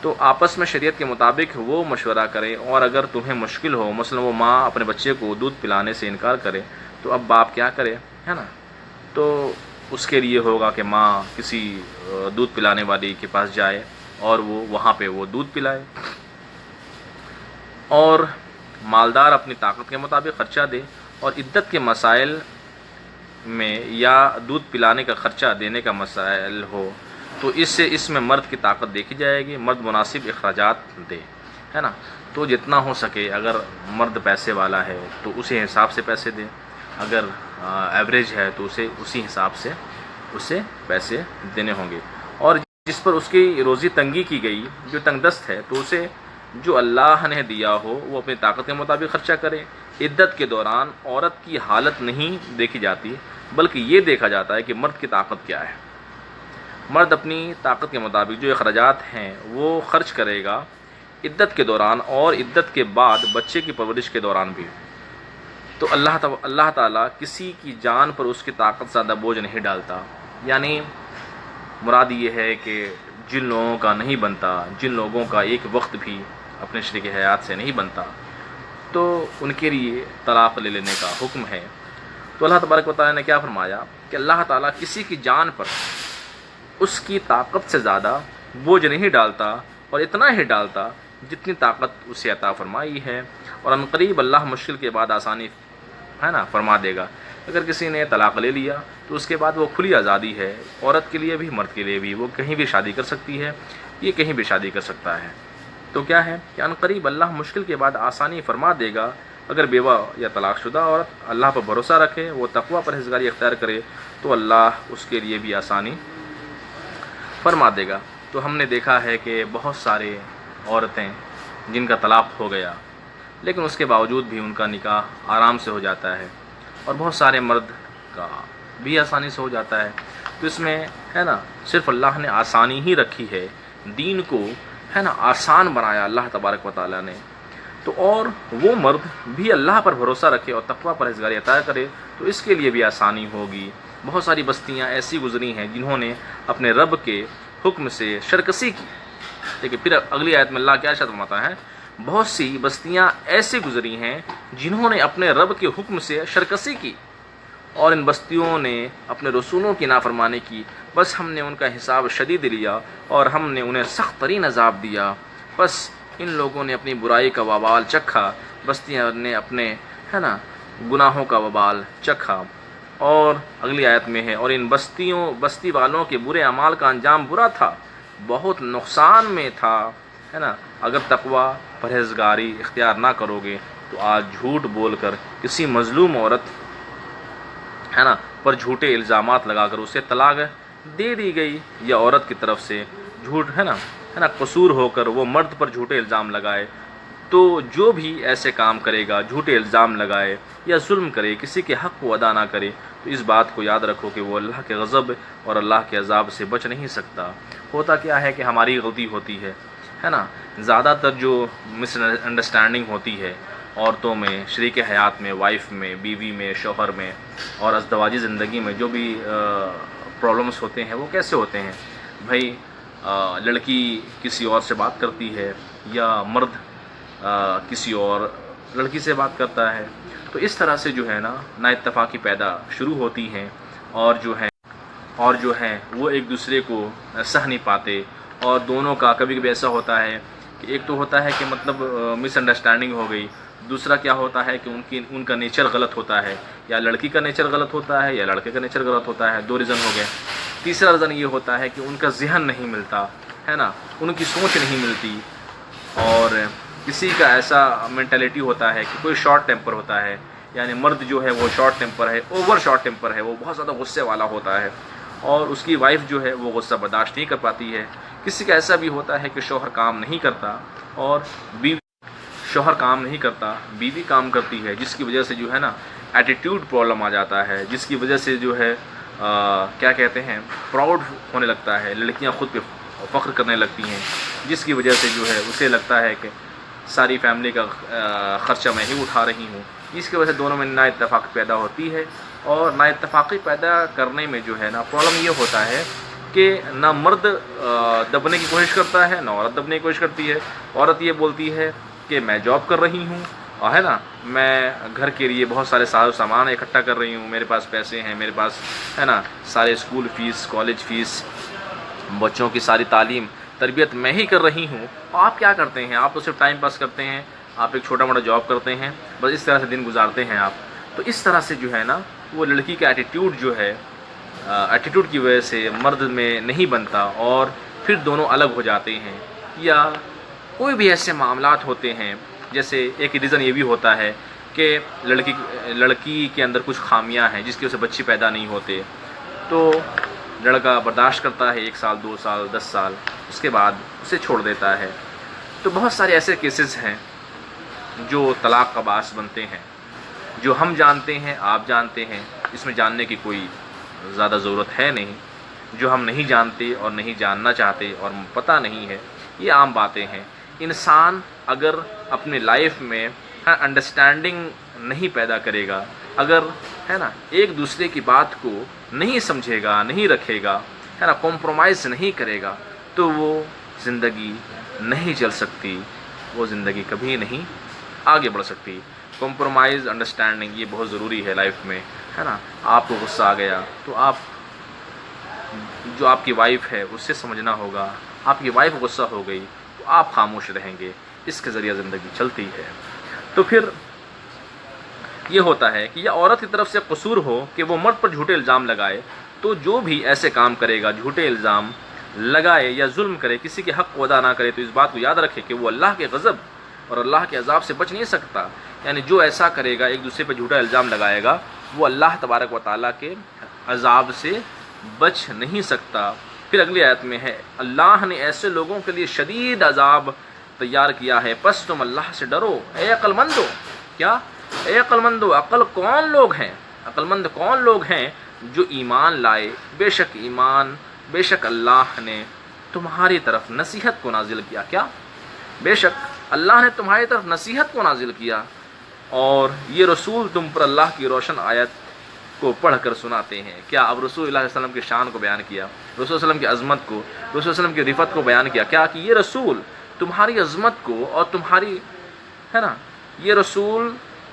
تو آپس میں شریعت کے مطابق وہ مشورہ کریں، اور اگر تمہیں مشکل ہو، مثلا وہ ماں اپنے بچے کو دودھ پلانے سے انکار کرے، تو اب باپ کیا کرے، ہے نا، تو اس کے لیے ہوگا کہ ماں کسی دودھ پلانے والی کے پاس جائے اور وہ وہاں پہ وہ دودھ پلائے، اور مالدار اپنی طاقت کے مطابق خرچہ دے، اور عدت کے مسائل میں یا دودھ پلانے کا خرچہ دینے کا مسائل ہو تو اس میں مرد کی طاقت دیکھی جائے گی، مرد مناسب اخراجات دے، ہے نا، تو جتنا ہو سکے، اگر مرد پیسے والا ہے تو اسی حساب سے پیسے دے، اگر ایوریج ہے تو اسی حساب سے اسے پیسے دینے ہوں گے، اور جس پر اس کی روزی تنگی کی گئی، جو تنگ دست ہے، تو اسے جو اللہ نے دیا ہو وہ اپنی طاقت کے مطابق خرچہ کرے۔ عدت کے دوران عورت کی حالت نہیں دیکھی جاتی، بلکہ یہ دیکھا جاتا ہے کہ مرد کی طاقت کیا ہے۔ مرد اپنی طاقت کے مطابق جو اخراجات ہیں وہ خرچ کرے گا عدت کے دوران اور عدت کے بعد بچے کی پرورش کے دوران بھی، تو اللہ تعالیٰ کسی کی جان پر اس کی طاقت زیادہ بوجھ نہیں ڈالتا، یعنی مراد یہ ہے کہ جن لوگوں کا نہیں بنتا، جن لوگوں کا ایک وقت بھی اپنے شریک حیات سے نہیں بنتا، تو ان کے لیے طلاق لے لینے کا حکم ہے۔ تو اللہ تبارک و تعالیٰ نے کیا فرمایا کہ اللہ تعالیٰ کسی کی جان پر اس کی طاقت سے زیادہ بوجھ نہیں ڈالتا، اور اتنا ہی ڈالتا جتنی طاقت اسے عطا فرمائی ہے، اور عنقریب اللہ مشکل کے بعد آسانی ہے نا فرما دے گا۔ اگر کسی نے طلاق لے لیا تو اس کے بعد وہ کھلی آزادی ہے، عورت کے لیے بھی مرد کے لیے بھی، وہ کہیں بھی شادی کر سکتی ہے، یہ کہیں بھی شادی کر سکتا ہے۔ تو کیا ہے کہ عنقریب اللہ مشکل کے بعد آسانی فرما دے گا۔ اگر بیوہ یا طلاق شدہ عورت اللہ پر بھروسہ رکھے، وہ تقوی پرہیزگاری اختیار کرے، تو اللہ اس کے لیے بھی آسانی فرما دے گا۔ تو ہم نے دیکھا ہے کہ بہت سارے عورتیں جن کا طلاق ہو گیا، لیکن اس کے باوجود بھی ان کا نکاح آرام سے ہو جاتا ہے، اور بہت سارے مرد کا بھی آسانی سے ہو جاتا ہے۔ تو اس میں ہے نا صرف اللہ نے آسانی ہی رکھی ہے، دین کو ہے نا آسان بنایا اللہ تبارک و تعالیٰ نے۔ تو اور وہ مرد بھی اللہ پر بھروسہ رکھے اور تقوی پرہیزگاری عطا کرے تو اس کے لیے بھی آسانی ہوگی۔ بہت ساری بستیاں ایسی گزری ہیں جنہوں نے اپنے رب کے حکم سے شرکسی کی۔ دیکھیں پھر اگلی آیت میں اللہ کیا ارشاد فرماتا ہے، بہت سی بستیاں ایسی گزری ہیں جنہوں نے اپنے رب کے حکم سے شرکسی کی، اور ان بستیوں نے اپنے رسولوں کی نافرمانی کی، بس ہم نے ان کا حساب شدید لیا اور ہم نے انہیں سخت ترین عذاب دیا۔ بس ان لوگوں نے اپنی برائی کا وبال چکھا، بستیاں نے اپنے ہے نا گناہوں کا وبال چکھا۔ اور اگلی آیت میں ہے، اور ان بستی والوں کے برے اعمال کا انجام برا تھا، بہت نقصان میں تھا، ہے نا۔ اگر تقوی پرہیزگاری اختیار نہ کرو گے تو آج جھوٹ بول کر کسی مظلوم عورت ہے نا پر جھوٹے الزامات لگا کر اسے طلاق دے دی گئی، یا عورت کی طرف سے جھوٹ ہے نا قصور ہو کر وہ مرد پر جھوٹے الزام لگائے، تو جو بھی ایسے کام کرے گا، جھوٹے الزام لگائے یا ظلم کرے، کسی کے حق کو ادا نہ کرے، تو اس بات کو یاد رکھو کہ وہ اللہ کے غضب اور اللہ کے عذاب سے بچ نہیں سکتا۔ ہوتا کیا ہے کہ ہماری غلطی ہوتی ہے نا، زیادہ تر جو مس انڈرسٹینڈنگ ہوتی ہے عورتوں میں، شریک حیات میں، وائف میں، بیوی میں، شوہر میں، اور ازدواجی زندگی میں جو بھی پرابلمس ہوتے ہیں وہ کیسے ہوتے ہیں؟ بھائی لڑکی کسی اور سے بات کرتی ہے، یا مرد کسی اور لڑکی سے بات کرتا ہے، تو اس طرح سے جو ہے نا اتفاقی پیدا شروع ہوتی ہیں، اور جو ہے وہ ایک دوسرے کو سہ نہیں پاتے، اور دونوں کا کبھی کبھی ایسا ہوتا ہے کہ ایک تو ہوتا ہے کہ مطلب مس انڈرسٹینڈنگ ہو گئی، دوسرا کیا ہوتا ہے کہ ان کا نیچر غلط ہوتا ہے، یا لڑکی کا نیچر غلط ہوتا ہے یا لڑکے کا نیچر غلط ہوتا ہے، 2 ریزن ہو گئے۔ تیسرا ریزن یہ ہوتا ہے کہ ان کا ذہن نہیں ملتا ہے نا، ان کی سوچ نہیں ملتی، اور کسی کا ایسا مینٹیلٹی ہوتا ہے کہ کوئی شارٹ ٹیمپر ہوتا ہے، یعنی مرد جو ہے وہ شارٹ ٹیمپر ہے، اوور شارٹ ٹیمپر ہے، وہ بہت زیادہ غصے والا ہوتا ہے، اور اس کی وائف جو ہے وہ غصہ برداشت نہیں کر پاتی ہے۔ کسی کا ایسا بھی ہوتا ہے کہ شوہر کام نہیں کرتا اور شوہر کام نہیں کرتا، بیوی کام کرتی ہے، جس کی وجہ سے جو ہے نا ایٹیٹیوڈ پرابلم آ جاتا ہے، جس کی وجہ سے جو ہے کیا کہتے ہیں پراؤڈ ہونے لگتا ہے، لڑکیاں خود پہ فخر کرنے لگتی ہیں، جس کی وجہ سے جو ہے اسے لگتا ہے کہ ساری فیملی کا خرچہ میں ہی اٹھا رہی ہوں، جس کی وجہ سے دونوں میں نا اتفاق پیدا ہوتی ہے، اور نا اتفاقی پیدا کرنے میں جو ہے نا پرابلم یہ ہوتا ہے کہ نہ مرد دبنے کی کوشش کرتا ہے، نہ عورت دبنے کی کوشش کرتی ہے۔ عورت یہ بولتی ہے کہ میں جاب کر رہی ہوں، اور ہے نا میں گھر کے لیے بہت سارے سامان اکٹھا کر رہی ہوں، میرے پاس پیسے ہیں، میرے پاس ہے نا سارے اسکول فیس، کالج فیس، بچوں کی ساری تعلیم تربیت میں ہی کر رہی ہوں۔ آپ کیا کرتے ہیں؟ آپ تو صرف ٹائم پاس کرتے ہیں، آپ ایک چھوٹا موٹا جاب کرتے ہیں، بس اس طرح سے دن گزارتے ہیں آپ۔ تو اس طرح سے جو ہے نا وہ لڑکی کا ایٹیٹیوڈ جو ہے، ایٹیٹیوڈ کی وجہ سے مرد میں نہیں بنتا، اور پھر دونوں الگ ہو جاتے ہیں، یا کوئی بھی ایسے معاملات ہوتے ہیں۔ جیسے ایک ریزن یہ بھی ہوتا ہے کہ لڑکی کے اندر کچھ خامیاں ہیں جس کی وجہ سے بچے پیدا نہیں ہوتے، تو لڑکا برداشت کرتا ہے 1 سال 2 سال 10 سال، اس کے بعد اسے چھوڑ دیتا ہے۔ تو بہت سارے ایسے کیسز ہیں جو طلاق کا باعث بنتے ہیں، جو ہم جانتے ہیں، آپ جانتے ہیں، اس میں جاننے کی کوئی زیادہ ضرورت ہے نہیں۔ جو ہم نہیں جانتے اور نہیں جاننا چاہتے اور پتہ نہیں ہے، یہ عام باتیں ہیں۔ انسان اگر اپنے لائف میں انڈرسٹینڈنگ نہیں پیدا کرے گا، اگر ہے نا ایک دوسرے کی بات کو نہیں سمجھے گا، نہیں رکھے گا، ہے نا کمپرومائز نہیں کرے گا، تو وہ زندگی نہیں چل سکتی، وہ زندگی کبھی نہیں آگے بڑھ سکتی۔ کمپرومائز، انڈرسٹینڈنگ یہ بہت ضروری ہے لائف میں، ہے نا۔ آپ کو غصہ آ گیا تو آپ جو آپ کی وائف ہے اس سے سمجھنا ہوگا، آپ کی وائف غصہ ہو گئی تو آپ خاموش رہیں گے، اس کے ذریعہ زندگی چلتی ہے۔ تو پھر یہ ہوتا ہے کہ یا عورت کی طرف سے قصور ہو کہ وہ مرد پر جھوٹے الزام لگائے، تو جو بھی ایسے کام کرے گا، جھوٹے الزام لگائے یا ظلم کرے، کسی کے حق کو ادا نہ کرے، تو اس بات کو یاد رکھے کہ وہ اللہ کے غضب اور اللہ کے عذاب سے بچ نہیں سکتا۔ یعنی جو ایسا کرے گا، ایک دوسرے پہ جھوٹا الزام لگائے گا، وہ اللہ تبارک و تعالیٰ کے عذاب سے بچ نہیں سکتا۔ پھر اگلی آیت میں ہے، اللہ نے ایسے لوگوں کے لیے شدید عذاب تیار کیا ہے، پس تم اللہ سے ڈرو اے عقل مندو۔ کیا؟ اے عقل مندو، عقل کون لوگ ہیں؟ عقل مند کون لوگ ہیں؟ جو ایمان لائے، بے شک اللہ نے تمہاری طرف نصیحت کو نازل کیا۔ کیا؟ بے شک اللہ نے تمہاری طرف نصیحت کو نازل کیا، اور یہ رسول تم پر اللہ کی روشن آیت کو پڑھ کر سناتے ہیں۔ کیا؟ اب رسول اللہ علیہ وسلم کی شان کو بیان کیا، رسول اللہ علیہ وسلم کی عظمت کو، رسول اللہ علیہ وسلم کی رفت کو بیان کیا۔ کیا کہ یہ رسول تمہاری عظمت کو اور تمہاری ہے نا یہ رسول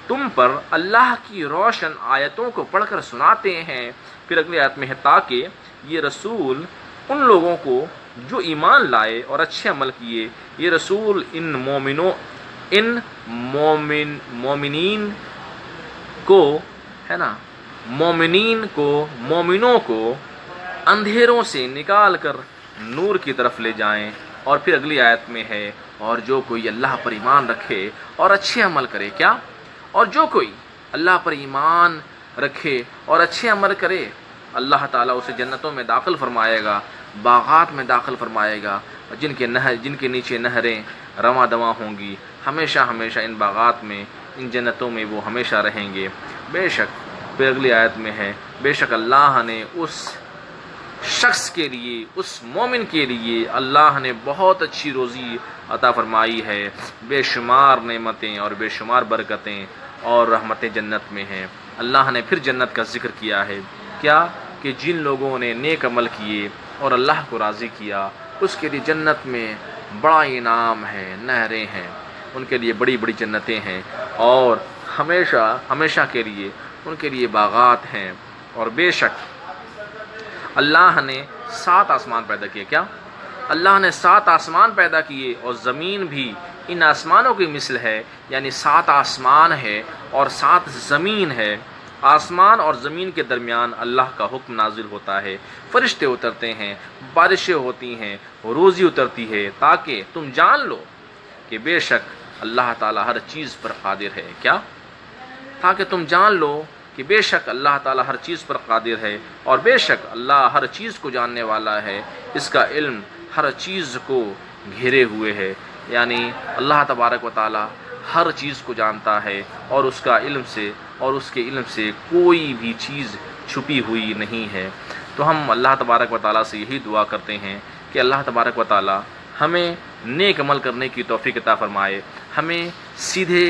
تم پر اللہ کی روشن آیتوں کو پڑھ کر سناتے ہیں۔ پھر اگلی آیت میں ہے، تاکہ یہ رسول ان لوگوں کو جو ایمان لائے اور اچھے عمل کیے، یہ رسول ان مومنین کو ہے نا مومنوں کو اندھیروں سے نکال کر نور کی طرف لے جائیں۔ اور پھر اگلی آیت میں ہے، اور جو کوئی اللہ پر ایمان رکھے اور اچھے عمل کرے۔ کیا؟ اور جو کوئی اللہ پر ایمان رکھے اور اچھے عمل کرے، اللہ تعالیٰ اسے جنتوں میں داخل فرمائے گا، باغات میں داخل فرمائے گا، جن کے نیچے نہریں رواں دواں ہوں گی، ہمیشہ ہمیشہ ان باغات میں، ان جنتوں میں وہ ہمیشہ رہیں گے۔ بے شک، پھر اگلی آیت میں ہے، بے شک اللہ نے اس شخص کے لیے، اس مومن کے لیے اللہ نے بہت اچھی روزی عطا فرمائی ہے، بے شمار نعمتیں اور بے شمار برکتیں اور رحمتیں جنت میں ہیں۔ اللہ نے پھر جنت کا ذکر کیا ہے۔ کیا؟ کہ جن لوگوں نے نیک عمل کیے اور اللہ کو راضی کیا، اس کے لیے جنت میں بڑا انعام ہے، نہریں ہیں، ان کے لیے بڑی بڑی جنتیں ہیں، اور ہمیشہ کے لیے ان کے لیے باغات ہیں۔ اور بے شک اللہ نے 7 آسمان پیدا کیے۔ کیا؟ اللہ نے 7 آسمان پیدا کیے اور زمین بھی ان آسمانوں کی مثل ہے، یعنی 7 آسمان ہے اور 7 زمین ہے۔ آسمان اور زمین کے درمیان اللہ کا حکم نازل ہوتا ہے، فرشتے اترتے ہیں، بارشیں ہوتی ہیں، روزی اترتی ہے، تاکہ تم جان لو کہ بے شک اللہ تعالیٰ ہر چیز پر قادر ہے۔ کیا؟ تاکہ تم جان لو کہ بے شک اللہ تعالیٰ ہر چیز پر قادر ہے، اور بے شک اللہ ہر چیز کو جاننے والا ہے، اس کا علم ہر چیز کو گھیرے ہوئے ہے، یعنی اللہ تبارک و تعالیٰ ہر چیز کو جانتا ہے، اور اس کا علم سے اور اس کے علم سے کوئی بھی چیز چھپی ہوئی نہیں ہے۔ تو ہم اللہ تبارک و تعالیٰ سے یہی دعا کرتے ہیں کہ اللہ تبارک و تعالیٰ ہمیں نیک عمل کرنے کی توفیق عطا فرمائے، ہمیں سیدھے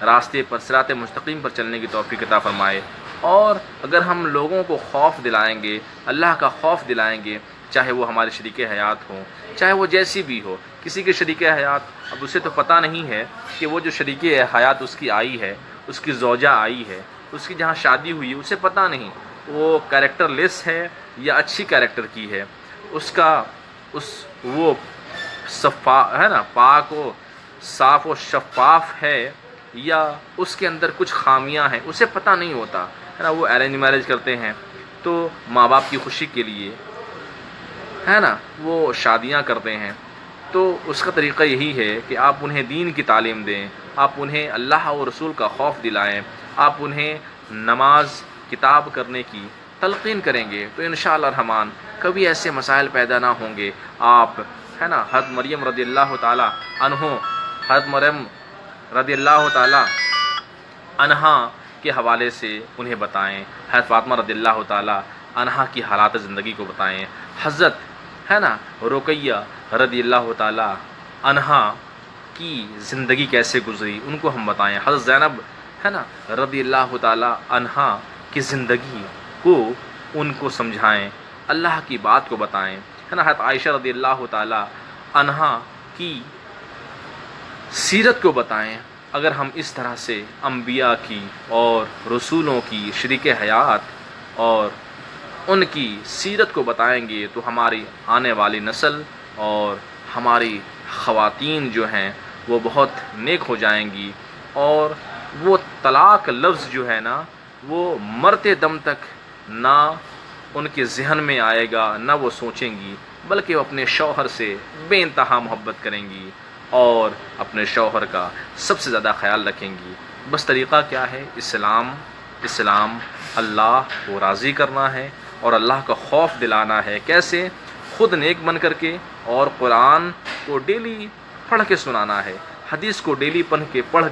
راستے پر صراط مستقیم پر چلنے کی توفیق عطا فرمائے، اور اگر ہم لوگوں کو خوف دلائیں گے، اللہ کا خوف دلائیں گے، چاہے وہ ہمارے شریک حیات ہوں، چاہے وہ جیسی بھی ہو، کسی کے شریک حیات اب اسے تو پتہ نہیں ہے کہ وہ جو شریک حیات اس کی آئی ہے، اس کی زوجہ آئی ہے، اس کی جہاں شادی ہوئی ہے، اسے پتہ نہیں وہ کریکٹر لیس ہے یا اچھی کریکٹر کی ہے، وہ ہے نا پاک و صاف و شفاف ہے یا اس کے اندر کچھ خامیاں ہیں، اسے پتہ نہیں ہوتا ہے نا۔ وہ ارینج میرج کرتے ہیں تو ماں باپ کی خوشی کے لیے ہے نا وہ شادیاں کرتے ہیں، تو اس کا طریقہ یہی ہے کہ آپ انہیں دین کی تعلیم دیں، آپ انہیں اللہ اور رسول کا خوف دلائیں، آپ انہیں نماز کتاب کرنے کی تلقین کریں گے، تو انشاءاللہ الرحمن کبھی ایسے مسائل پیدا نہ ہوں گے۔ آپ ہے نا حضرت مریم رضی اللہ تعالیٰ عنہا کے حوالے سے انہیں بتائیں، حضرت فاطمہ رضی اللہ تعالیٰ عنہا کی حالات زندگی کو بتائیں، حضرت ہے نا رقیہ رضی اللہ تعالیٰ عنہا کی زندگی کیسے گزری ان کو ہم بتائیں، حضرت زینب ہے نا رضی اللہ تعالیٰ عنہا کی زندگی کو ان کو سمجھائیں، اللہ کی بات کو بتائیں، ہے نا حضرت عائشہ رضی اللہ تعالیٰ عنہا کی سیرت کو بتائیں۔ اگر ہم اس طرح سے انبیاء کی اور رسولوں کی شریک حیات اور ان کی سیرت کو بتائیں گے تو ہماری آنے والی نسل اور ہماری خواتین جو ہیں وہ بہت نیک ہو جائیں گی، اور وہ طلاق لفظ جو ہے نا وہ مرتے دم تک نہ ان کے ذہن میں آئے گا، نہ وہ سوچیں گی، بلکہ وہ اپنے شوہر سے بے انتہا محبت کریں گی اور اپنے شوہر کا سب سے زیادہ خیال رکھیں گی۔ بس طریقہ کیا ہے؟ اسلام اللہ کو راضی کرنا ہے اور اللہ کا خوف دلانا ہے۔ کیسے؟ خود نیک بن کر کے، اور قرآن کو ڈیلی پڑھ کے سنانا ہے، حدیث کو ڈیلی پڑھ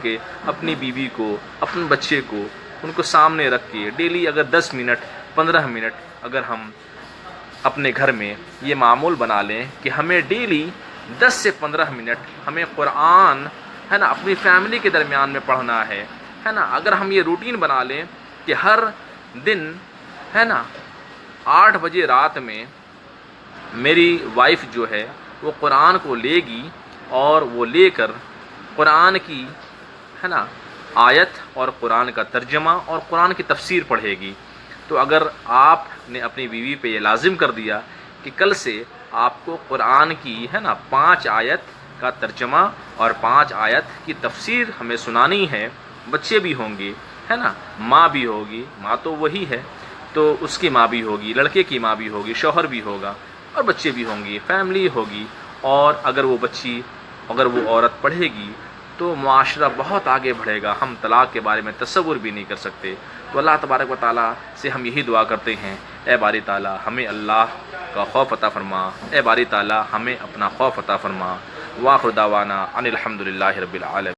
کے اپنی بیوی کو، اپنے بچے کو ان کو سامنے رکھ کے ڈیلی اگر 10 منٹ 15 منٹ اگر ہم اپنے گھر میں یہ معمول بنا لیں کہ ہمیں ڈیلی 10 سے 15 منٹ ہمیں قرآن ہے نا اپنی فیملی کے درمیان میں پڑھنا ہے نا۔ اگر ہم یہ روٹین بنا لیں کہ ہر دن ہے نا 8 بجے رات میں میری وائف جو ہے وہ قرآن کو لے گی اور وہ لے کر قرآن کی ہے نا آیت اور قرآن کا ترجمہ اور قرآن کی تفسیر پڑھے گی، تو اگر آپ نے اپنی بیوی پہ یہ لازم کر دیا کہ کل سے آپ کو قرآن کی ہے نا 5 آیت کا ترجمہ اور 5 آیت کی تفسیر ہمیں سنانی ہے، بچے بھی ہوں گے ہے نا، ماں بھی ہوگی، ماں تو وہی ہے، تو اس کی ماں بھی ہوگی، لڑکے کی ماں بھی ہوگی، شوہر بھی ہوگا اور بچے بھی ہوں گی، فیملی ہوگی، اور اگر وہ عورت پڑھے گی تو معاشرہ بہت آگے بڑھے گا۔ ہم طلاق کے بارے میں تصور بھی نہیں کر سکتے۔ تو اللہ تبارک و تعالیٰ سے ہم یہی دعا کرتے ہیں، اے باری تعالیٰ ہمیں اللہ کا خوف عطا فرما، اے باری تعالیٰ ہمیں اپنا خوف عطا فرما۔ وآخر دعوانا ان الحمد للہ رب العالمین۔